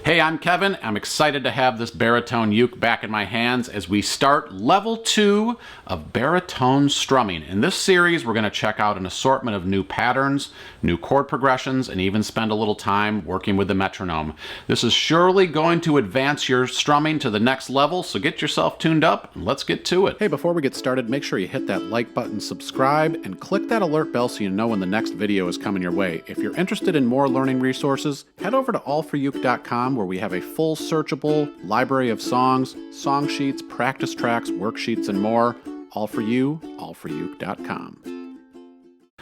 Hey, I'm Kevin. I'm excited to have this baritone uke back in my hands as we start level 2 of baritone strumming. In this series, we're going to check out an assortment of new patterns, new chord progressions, and even spend a little time working with the metronome. This is surely going to advance your strumming to the next level, so get yourself tuned up and let's get to it. Hey, before we get started, make sure you hit that like button, subscribe, and click that alert bell so you know when the next video is coming your way. If you're interested in more learning resources, head over to AllForUke.com where we have a full searchable library of songs, song sheets, practice tracks, worksheets, and more. All for you, AllForUke.com.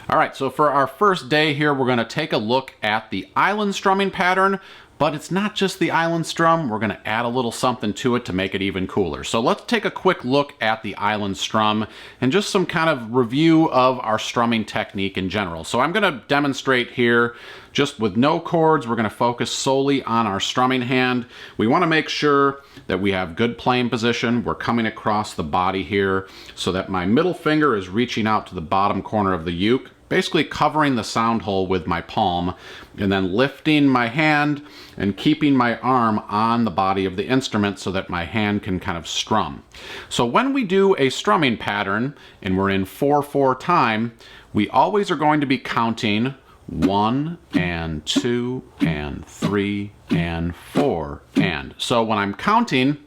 All right, so for our first day here, we're going to take a look at the island strumming pattern, but it's not just the island strum. We're going to add a little something to it to make it even cooler. So let's take a quick look at the island strum and just some kind of review of our strumming technique in general. So I'm going to demonstrate here just with no chords. We're going to focus solely on our strumming hand. We want to make sure that we have good playing position. We're coming across the body here so that my middle finger is reaching out to the bottom corner of the uke, basically covering the sound hole with my palm, and then lifting my hand and keeping my arm on the body of the instrument so that my hand can kind of strum. So when we do a strumming pattern and we're in 4/4 time, we always are going to be counting 1 and 2 and 3 and 4 and. So when I'm counting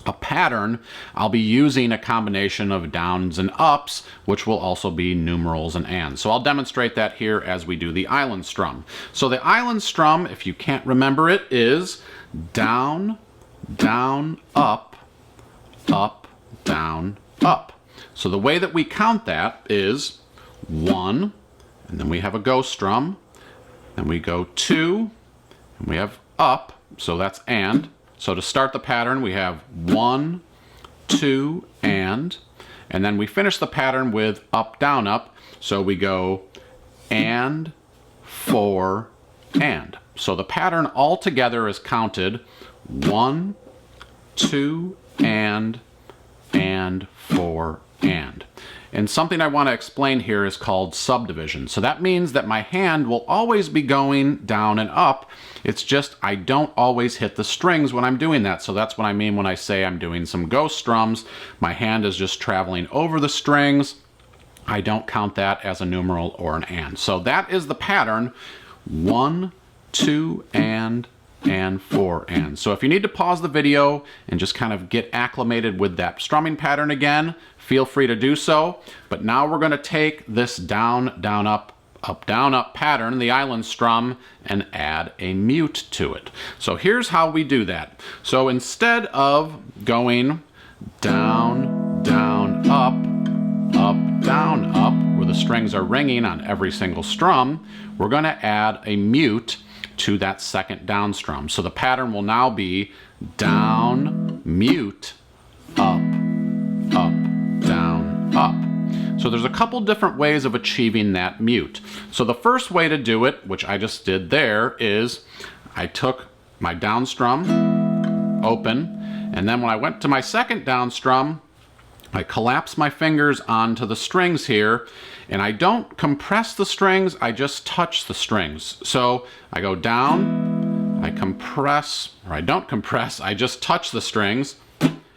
a pattern, I'll be using a combination of downs and ups, which will also be numerals and ands. So I'll demonstrate that here as we do the island strum. So the island strum, if you can't remember it, is down, down, up, up, down, up. So the way that we count that is 1, and then we have a go strum, then we go 2, and we have up, so that's and. So to start the pattern, we have 1, 2, and then we finish the pattern with up, down, up. So we go and, 4, and. So the pattern altogether is counted 1, 2, and 4, and. And something I want to explain here is called subdivision. So that means that my hand will always be going down and up. It's just I don't always hit the strings when I'm doing that. So that's what I mean when I say I'm doing some ghost strums. My hand is just traveling over the strings. I don't count that as a numeral or an and. So that is the pattern: 1, 2, and 4, and. So if you need to pause the video and just kind of get acclimated with that strumming pattern again, feel free to do so. But now we're going to take this down, down, up, down, up pattern, the island strum, and add a mute to it. So here's how we do that. So instead of going down, down, up, down, up, where the strings are ringing on every single strum, we're going to add a mute to that second down strum. So the pattern will now be down, mute, up, down, up. So there's a couple different ways of achieving that mute. So the first way to do it, which I just did there, is I took my down strum, open, and then when I went to my second down strum, I collapse my fingers onto the strings here, and I don't compress the strings, I just touch the strings. So I go down, I compress, or I don't compress, I just touch the strings,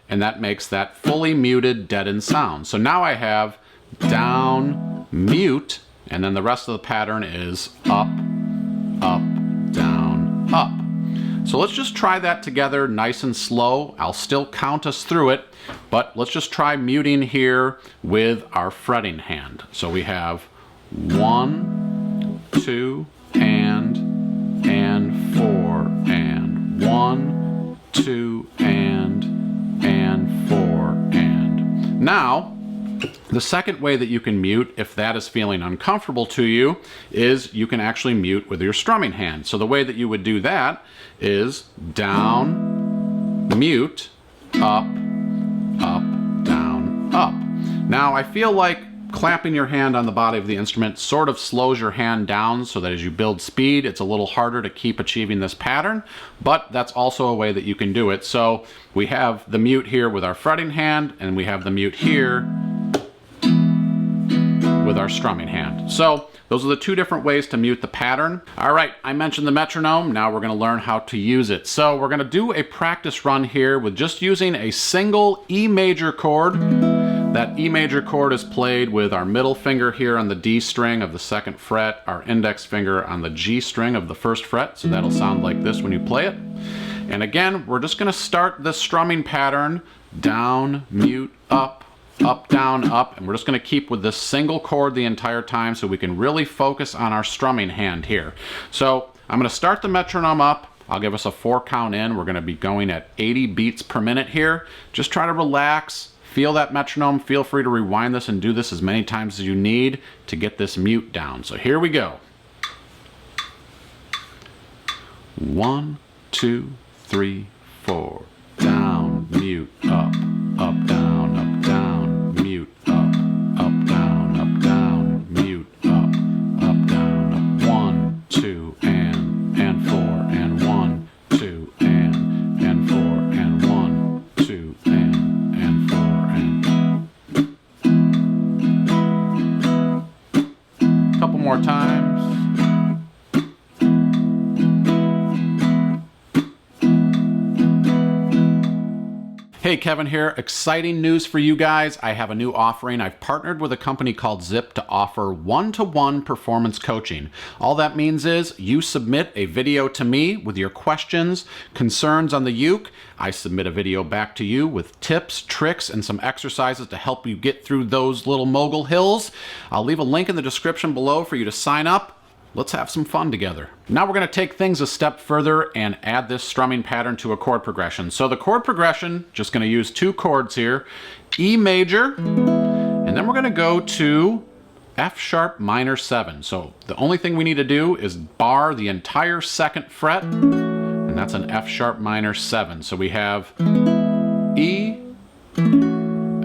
and that makes that fully muted deadened sound. So now I have down, mute, and then the rest of the pattern is up, down, up. So let's just try that together nice and slow. I'll still count us through it, but let's just try muting here with our fretting hand. So we have 1, 2, and 4, and 1, 2, and 4, and. Now, the second way that you can mute, if that is feeling uncomfortable to you, is you can actually mute with your strumming hand. So the way that you would do that is down, mute, up, down, up. Now I feel like clapping your hand on the body of the instrument sort of slows your hand down so that as you build speed, it's a little harder to keep achieving this pattern, but that's also a way that you can do it. So we have the mute here with our fretting hand, and we have the mute here with our strumming hand. So those are the two different ways to mute the pattern. All right, I mentioned the metronome. Now we're going to learn how to use it. So we're going to do a practice run here with just using a single E major chord. That E major chord is played with our middle finger here on the D string of the 2nd fret, our index finger on the G string of the 1st fret. So that'll sound like this when you play it. And again, we're just going to start this strumming pattern down, mute, up, down, up, and we're just going to keep with this single chord the entire time so we can really focus on our strumming hand here. So I'm going to start the metronome up. I'll give us a 4 count in. We're going to be going at 80 beats per minute here. Just try to relax, feel that metronome. Feel free to rewind this and do this as many times as you need to get this mute down. So here we go. 1, 2, 3, 4. Down, mute, up, down, mute, up, down, mute, up, down, up. 1, 2, and 4, and 1, 2, and 4, and 1, 2, and 4, and a couple more times. Hey, Kevin here. Exciting news for you guys. I have a new offering. I've partnered with a company called Zip to offer one-to-one performance coaching. All that means is you submit a video to me with your questions, concerns on the uke. I submit a video back to you with tips, tricks, and some exercises to help you get through those little mogul hills. I'll leave a link in the description below for you to sign up. Let's have some fun together. Now we're going to take things a step further and add this strumming pattern to a chord progression. So the chord progression, just going to use 2 chords here, E major, and then we're going to go to F sharp minor 7. So the only thing we need to do is bar the entire 2nd fret, and that's an F sharp minor 7. So we have E,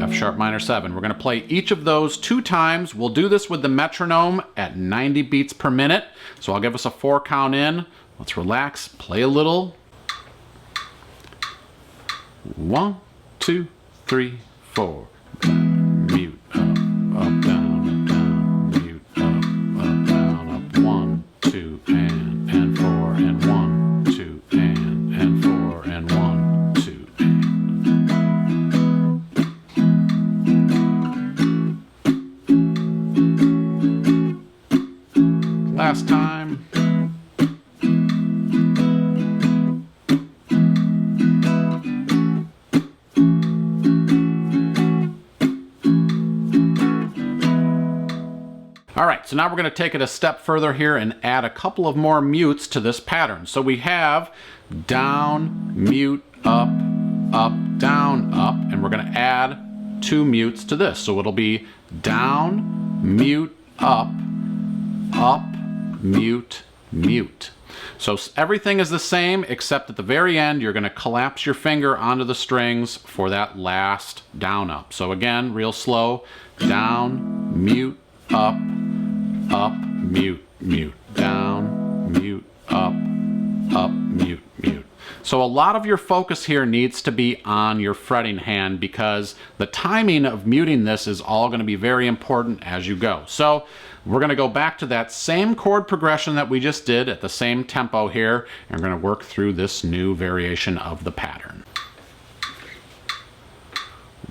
F sharp minor 7. We're going to play each of those 2 times. We'll do this with the metronome at 90 beats per minute. So I'll give us a 4 count in. Let's relax, play a little. 1, 2, 3, 4. Mute, up, down, mute, up, down, up. 1, 2, and 4, and 1, 2, and 4, and 1, 2, last time. All right, so now we're going to take it a step further here and add a couple of more mutes to this pattern. So we have down, mute, up, down, up, and we're going to add 2 mutes to this. So it'll be down, mute, up, mute, mute. So everything is the same except at the very end you're going to collapse your finger onto the strings for that last down up. So again, real slow, down, mute, up, mute, mute, down, mute, up, mute, mute. So a lot of your focus here needs to be on your fretting hand because the timing of muting this is all going to be very important as you go. So we're going to go back to that same chord progression that we just did at the same tempo here, and we're going to work through this new variation of the pattern.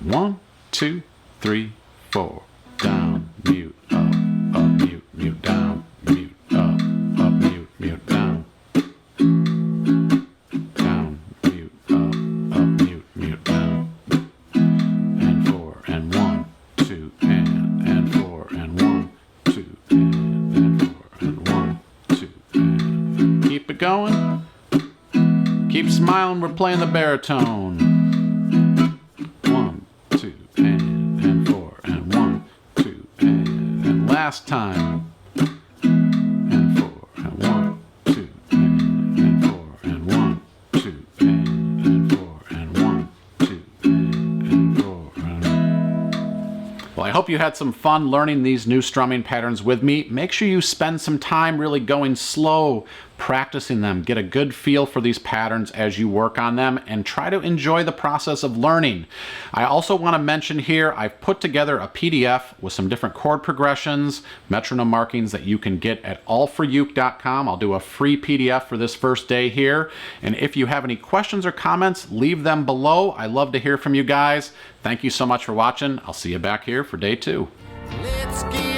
1, 2, 3, 4. Down, mute, up, mute, mute, down, mute, up, mute, mute, down. Down, mute, up, mute, mute, down. And 4, and 1, 2, and 4, and 1, 2, and 4, and 1, 2, and keep it going. Keep smiling, we're playing the baritone. 1, 2, and 4, and 1, 2, and last time. And 4, and 1, 2, and 4, and 1, 2, and 4, and 1, 2, and 4, and... Well, I hope you had some fun learning these new strumming patterns with me. Make sure you spend some time really going slow, practicing them, get a good feel for these patterns as you work on them, and try to enjoy the process of learning. I also want to mention here, I've put together a PDF with some different chord progressions, metronome markings that you can get at AllForUke.com. I'll do a free PDF for this first day here. And if you have any questions or comments, leave them below. I love to hear from you guys. Thank you so much for watching. I'll see you back here for day 2. Let's get